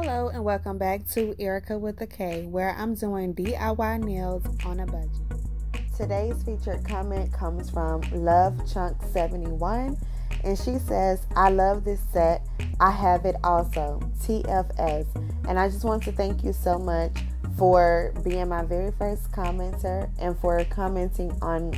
Hello and welcome back to Erika with a K, where I'm doing DIY nails on a budget. Today's featured comment comes from LoveChunk71, and she says, "I love this set. I have it also. TFS." And I just want to thank you so much for being my very first commenter and for commenting on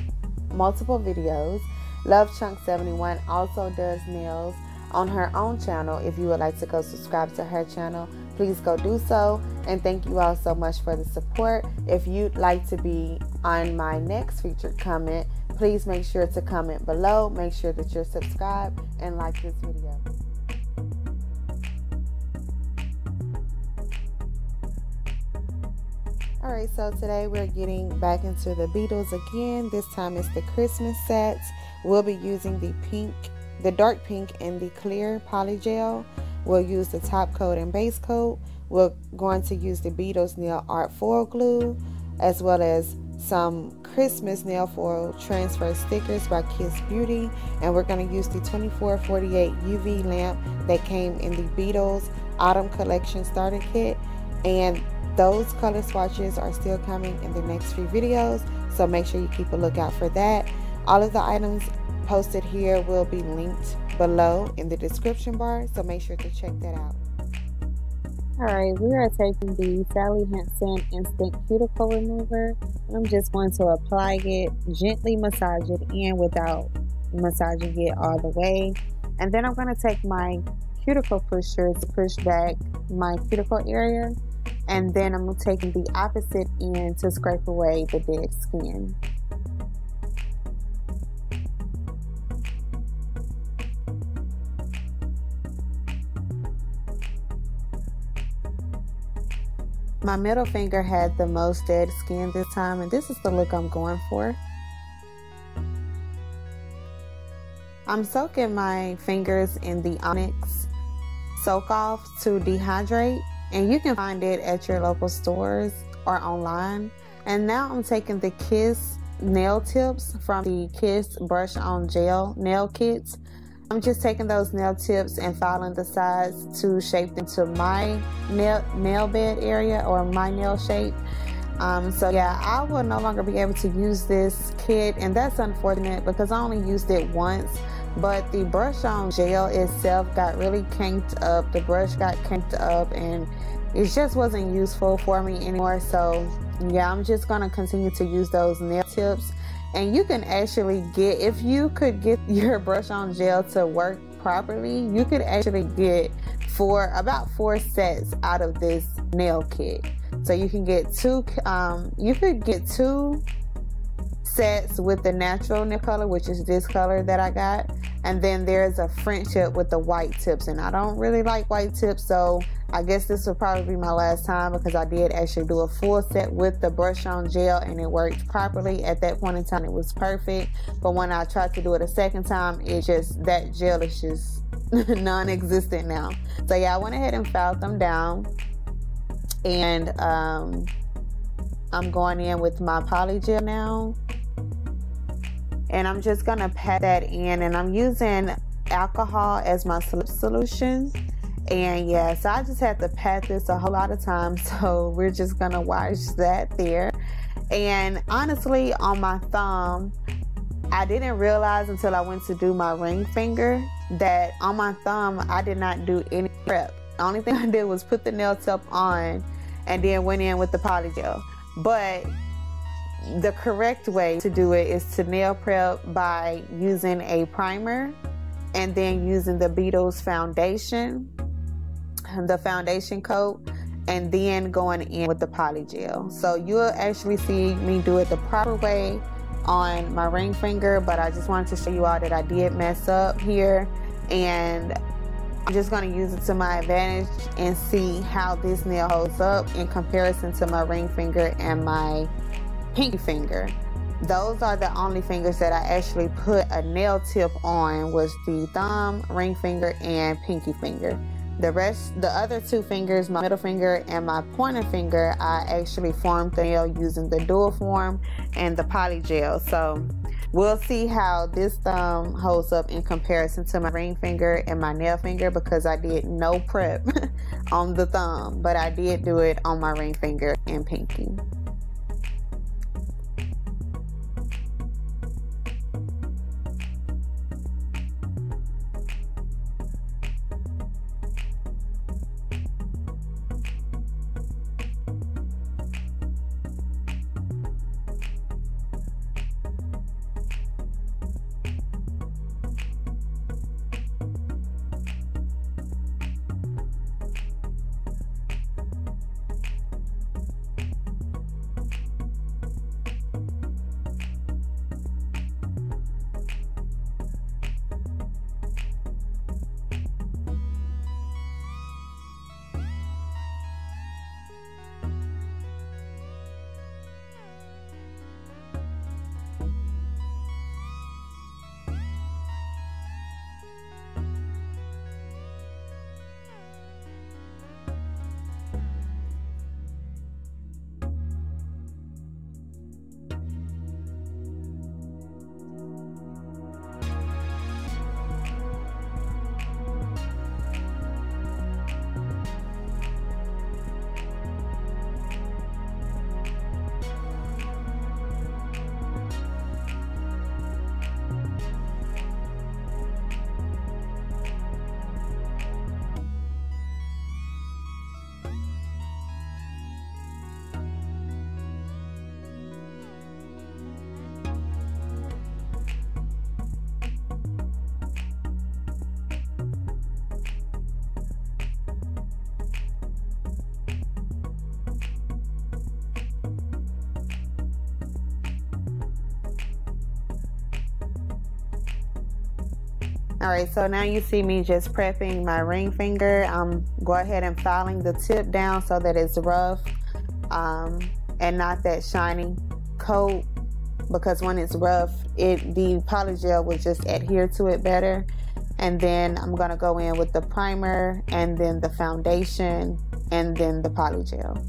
multiple videos. LoveChunk71 also does nails on her own channel. If you would like to go subscribe to her channel, please go do so. And thank you all so much for the support. If you'd like to be on my next featured comment, please make sure to comment below. Make sure that you're subscribed and like this video. Alright, so today we're getting back into the Beetles again. This time it's the Christmas sets. We'll be using the dark pink and the clear Polygel. We'll use the top coat and base coat. We're going to use the Beetles nail art foil glue, as well as some Christmas nail foil transfer stickers by KissButy. And we're going to use the 2448 UV lamp that came in the Beetles Autumn Collection Starter Kit. And those color swatches are still coming in the next few videos, so make sure you keep a lookout for that. All of the items posted here will be linked below in the description bar, so make sure to check that out. Alright, we are taking the Sally Hansen Instant Cuticle Remover. I'm just going to apply it, gently massage it in without massaging it all the way. And then I'm going to take my cuticle pusher to push back my cuticle area. And then I'm taking the opposite end to scrape away the dead skin. My middle finger had the most dead skin this time, and this is the look I'm going for. I'm soaking my fingers in the Onyx Soak Off to dehydrate, and you can find it at your local stores or online. And now I'm taking the Kiss nail tips from the Kiss Brush On Gel nail kits. I'm just taking those nail tips and filing the sides to shape them to my nail bed area or my nail shape. So yeah, I will no longer be able to use this kit, and that's unfortunate because I only used it once. But the brush on gel itself got really kinked up. The brush got kinked up and it just wasn't useful for me anymore. So yeah, I'm just gonna continue to use those nail tips. And you can actually get, if you could get your brush on gel to work properly, you could actually get about 4 sets out of this nail kit. So you can get two sets with the natural nail color, which is this color that I got, and then there's a French tip with the white tips, and I don't really like white tips, so I guess this will probably be my last time, because I did actually do a full set with the brush on gel and it worked properly. At that point in time it was perfect, but when I tried to do it a second time, that gel is just non-existent now. So yeah, I went ahead and filed them down, and I'm going in with my Polygel now. And I'm just gonna pat that in, and I'm using alcohol as my slip solution. And yeah, so I just had to pat this a whole lot of times, so we're just gonna wash that there. And honestly, on my thumb, I didn't realize until I went to do my ring finger that on my thumb I did not do any prep. The only thing I did was put the nail tip on and then went in with the Polygel. But the correct way to do it is to nail prep by using a primer and then using the Beetles foundation, the foundation coat, and then going in with the Polygel. So you'll actually see me do it the proper way on my ring finger, but I just wanted to show you all that I did mess up here, and I'm just going to use it to my advantage and see how this nail holds up in comparison to my ring finger and my pinky finger. Those are the only fingers that I actually put a nail tip on, was the thumb, ring finger, and pinky finger. The rest, the other 2 fingers, my middle finger and my pointer finger, I actually formed the nail using the dual form and the Polygel. So We'll see how this thumb holds up in comparison to my ring finger and my nail finger, because I did no prep on the thumb, but I did do it on my ring finger and pinky. Alright, so now you see me just prepping my ring finger. I'm go ahead and filing the tip down so that it's rough and not that shiny coat, because when it's rough, the polygel will just adhere to it better. And then I'm going to go in with the primer and then the foundation and then the polygel.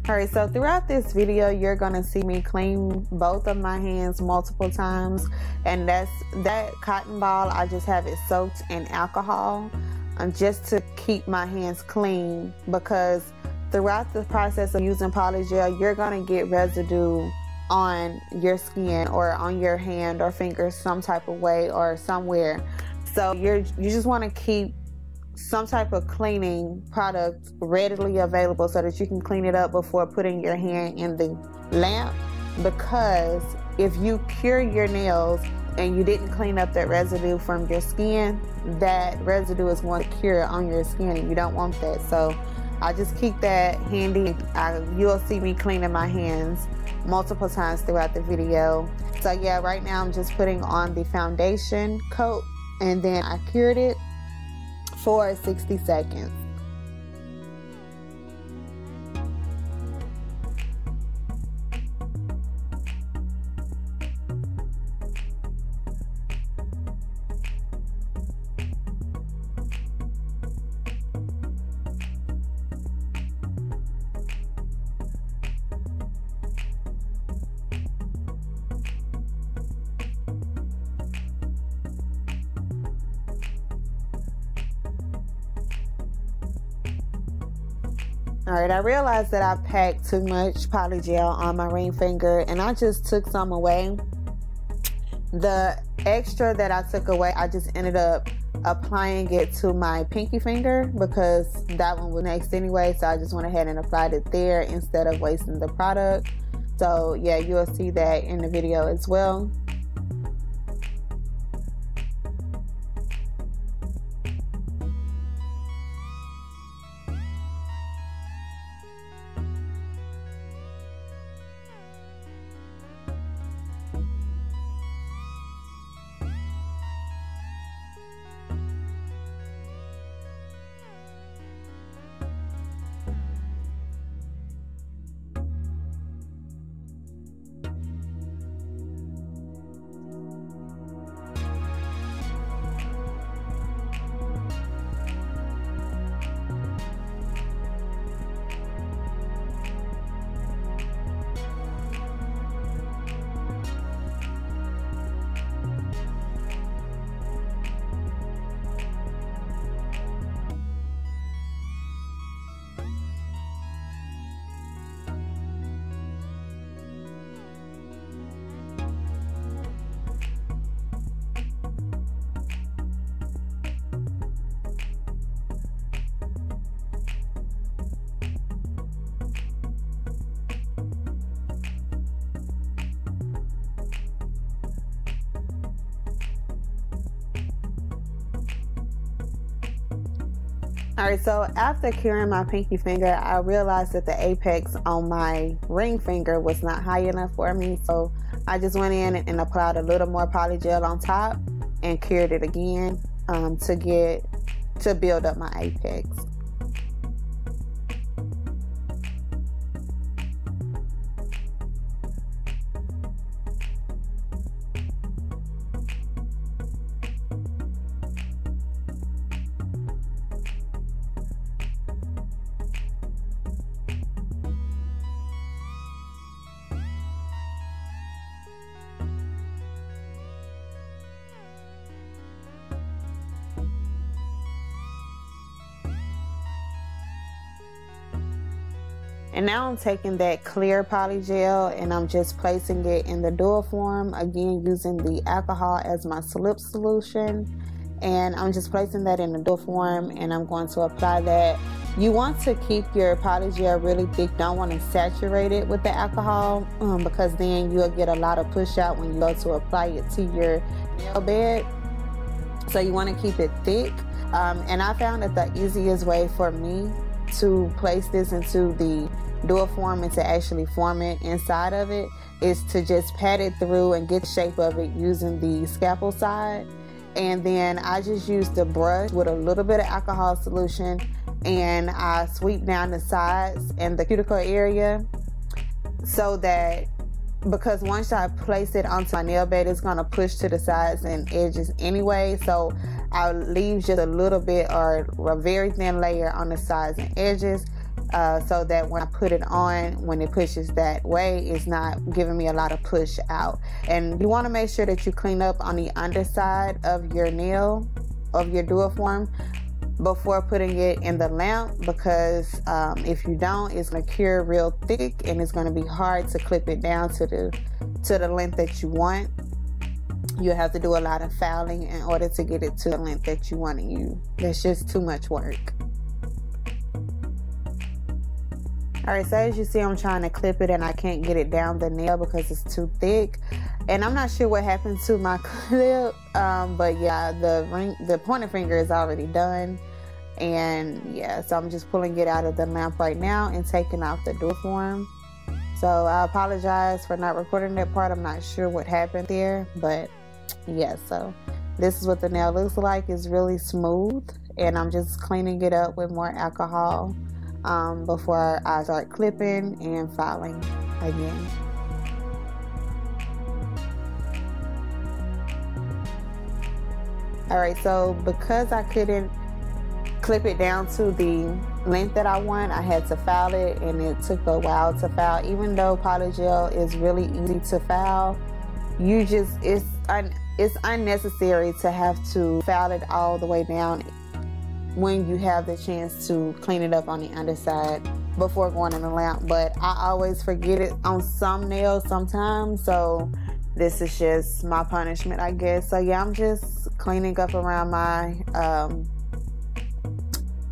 Alright, so throughout this video, you're gonna see me clean both of my hands multiple times, and that cotton ball, I just have it soaked in alcohol just to keep my hands clean, because throughout the process of using polygel, you're gonna get residue on your skin or on your hand or finger some type of way or somewhere. So you just want to keep some type of cleaning product readily available so that you can clean it up before putting your hand in the lamp, because if you cure your nails and you didn't clean up that residue from your skin, that residue is going to cure on your skin and you don't want that. So I just keep that handy. You'll see me cleaning my hands multiple times throughout the video. So yeah, right now I'm just putting on the foundation coat, and then I cured it for 60 seconds. Alright, I realized that I packed too much polygel on my ring finger, and I just took some away. The extra that I took away, I just ended up applying it to my pinky finger because that one was next anyway, so I just went ahead and applied it there instead of wasting the product. So yeah, you'll see that in the video as well. Alright, so after curing my pinky finger, I realized that the apex on my ring finger was not high enough for me. So I just went in and applied a little more polygel on top and cured it again to build up my apex. And now I'm taking that clear polygel and I'm just placing it in the dual form, again using the alcohol as my slip solution. And I'm just placing that in the dual form and I'm going to apply that. You want to keep your polygel really thick, don't want to saturate it with the alcohol because then you'll get a lot of push out when you go to apply it to your nail bed. So you want to keep it thick. And I found that the easiest way for me to place this into the dual form and to actually form it inside of it is to just pat it through and get the shape of it using the scalpel side. And then I just use the brush with a little bit of alcohol solution and I sweep down the sides and the cuticle area, so that because once I place it onto my nail bed, it's going to push to the sides and edges anyway. So I'll leave just a little bit or a very thin layer on the sides and edges, so that when I put it on, when it pushes that way, it's not giving me a lot of push out. And you want to make sure that you clean up on the underside of your nail, of your dual form, before putting it in the lamp, because if you don't, it's going to cure real thick and it's going to be hard to clip it down to the length that you want. You have to do a lot of fouling in order to get it to the length that you want to use. That's just too much work. Alright, so as you see, I'm trying to clip it and I can't get it down the nail because it's too thick. And I'm not sure what happened to my clip, but yeah, the pointer finger is already done. And yeah, so I'm just pulling it out of the lamp right now and taking off the dual form. So I apologize for not recording that part. I'm not sure what happened there, but yeah, so this is what the nail looks like. It's really smooth and I'm just cleaning it up with more alcohol before I start clipping and filing again. Alright, so because I couldn't clip it down to the length that I want, I had to file it, and it took a while to file. Even though polygel is really easy to file, it's unnecessary to have to file it all the way down when you have the chance to clean it up on the underside before going in the lamp. But I always forget it on some nails sometimes, so this is just my punishment, I guess. So yeah, I'm just cleaning up around my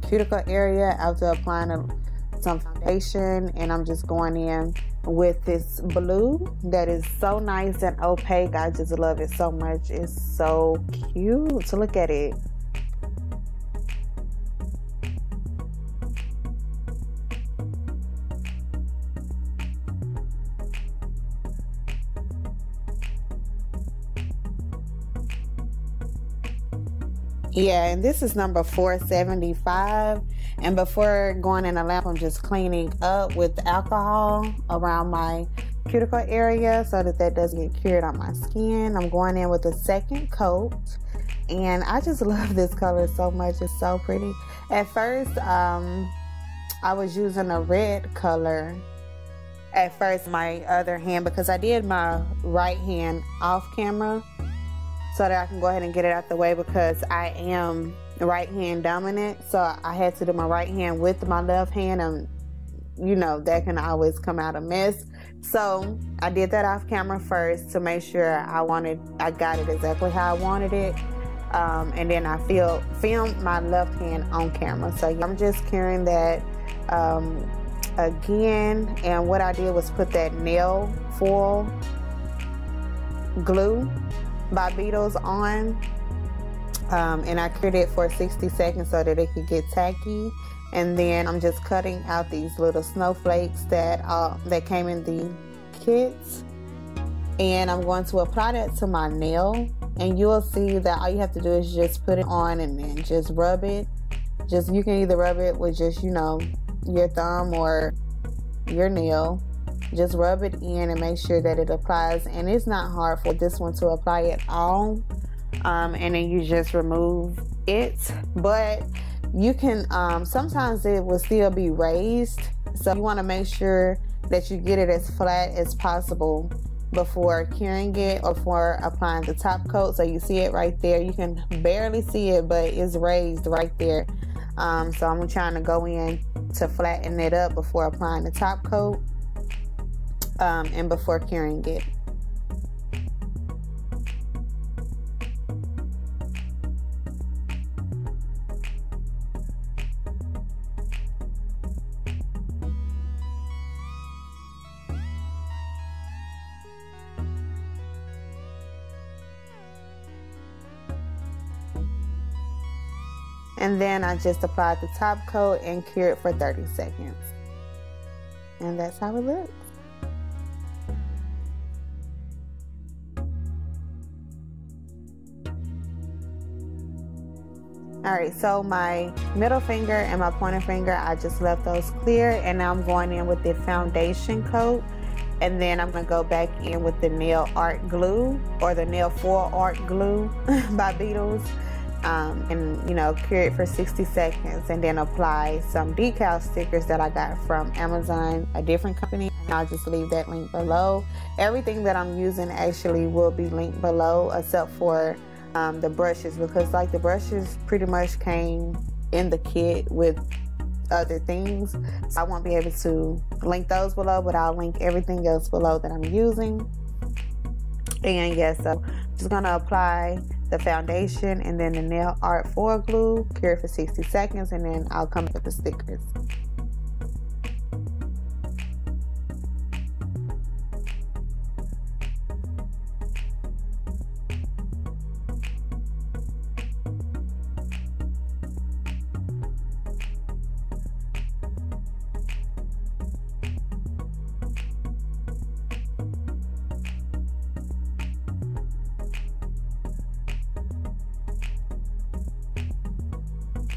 cuticle area after applying some foundation, and I'm just going in with this blue that is so nice and opaque. I just love it so much. It's so cute to look at it. Yeah, and this is number 475. And before going in the lamp, I'm just cleaning up with alcohol around my cuticle area so that that doesn't get cured on my skin. I'm going in with a second coat, and I just love this color so much. It's so pretty. At first, I was using a red color at first, my other hand, because I did my right hand off camera so that I can go ahead and get it out the way, because I am right hand dominant. So I had to do my right hand with my left hand, and you know that can always come out a mess. So I did that off camera first to make sure I got it exactly how I wanted it, and then I filmed my left hand on camera. So yeah, I'm just carrying that again, and what I did was put that nail foil glue by Beetles on And I cured it for 60 seconds so that it could get tacky. And then I'm just cutting out these little snowflakes that came in the kits. And I'm going to apply that to my nail. And you'll see that all you have to do is just put it on and then just rub it. You can either rub it with just, you know, your thumb or your nail. Just rub it in and make sure that it applies. And it's not hard for this one to apply at all. And then you just remove it. But you can, sometimes it will still be raised. So you want to make sure that you get it as flat as possible before curing it or before applying the top coat. So you see it right there. You can barely see it, but it's raised right there. So I'm trying to go in to flatten it up before applying the top coat and before curing it. And then I just applied the top coat and cured for 30 seconds. And that's how it looks. Alright, so my middle finger and my pointer finger, I just left those clear. And now I'm going in with the foundation coat. And then I'm going to go back in with the nail art glue, or the nail foil art glue by Beetles. And, you know, cure it for 60 seconds and then apply some decal stickers that I got from Amazon, a different company. And I'll just leave that link below. Everything that I'm using actually will be linked below except for the brushes, because like the brushes pretty much came in the kit with other things. So I won't be able to link those below, but I'll link everything else below that I'm using. And yes, so I'm just gonna apply the foundation and then the nail art foil glue, cure it for 60 seconds, and then I'll come with the stickers.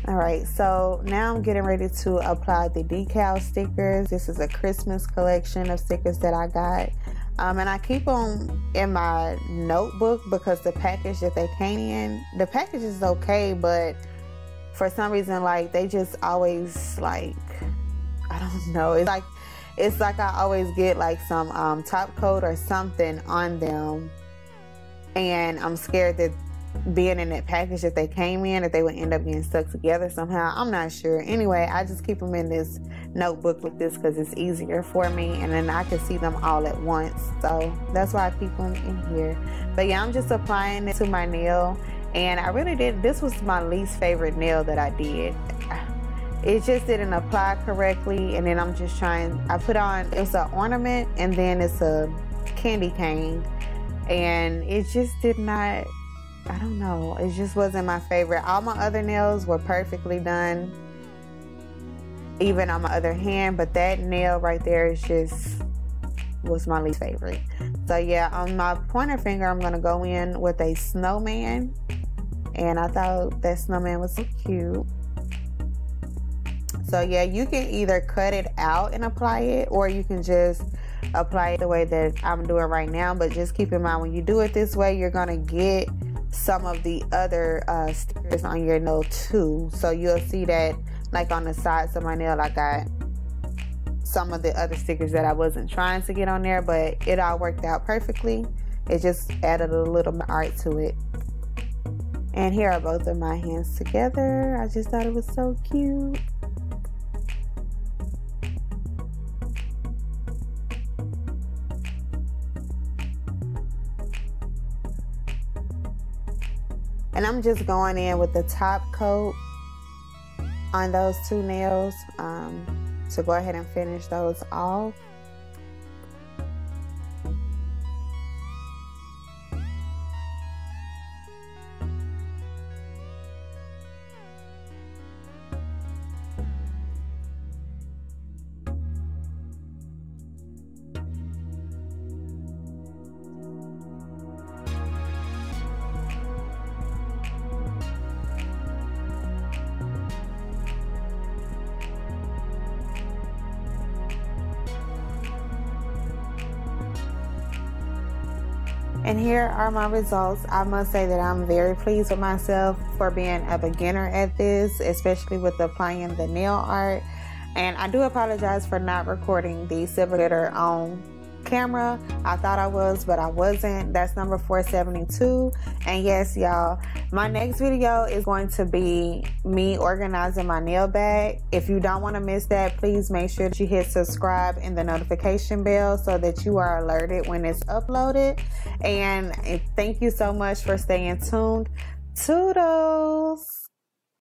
Alright, so now I'm getting ready to apply the decal stickers. This is a Christmas collection of stickers that I got. And I keep them in my notebook because the package that they came in, the package is okay, but for some reason, like, they just always, like, I don't know, it's like I always get like some top coat or something on them, and I'm scared that being in that package that they came in, that they would end up getting stuck together somehow. I'm not sure. Anyway, I just keep them in this notebook with this because it's easier for me, and then I can see them all at once. So that's why I keep them in here. But yeah, I'm just applying it to my nail, and I really did. This was my least favorite nail that I did. It just didn't apply correctly, and then I'm just trying. I put on, it's an ornament, and then it's a candy cane, and it just did not. I don't know, it just wasn't my favorite. All my other nails were perfectly done, even on my other hand, but that nail right there was my least favorite. So yeah, on my pointer finger, I'm gonna go in with a snowman, and I thought that snowman was so cute. So yeah, you can either cut it out and apply it, or you can just apply it the way that I'm doing right now. But just keep in mind, when you do it this way, you're gonna get some of the other stickers on your nail too. So you'll see that, like, on the sides of my nail, I got some of the other stickers that I wasn't trying to get on there, but it all worked out perfectly. It just added a little art to it. And here are both of my hands together. I just thought it was so cute. And I'm just going in with the top coat on those two nails to go ahead and finish those off. And here are my results. I must say that I'm very pleased with myself for being a beginner at this, especially with applying the nail art. And I do apologize for not recording the silver glitter on camera. I thought I was, but I wasn't. That's number 472. And yes, y'all, my next video is going to be me organizing my nail bag. If you don't want to miss that, please make sure that you hit subscribe and the notification bell so that you are alerted when it's uploaded. And thank you so much for staying tuned. Toodles.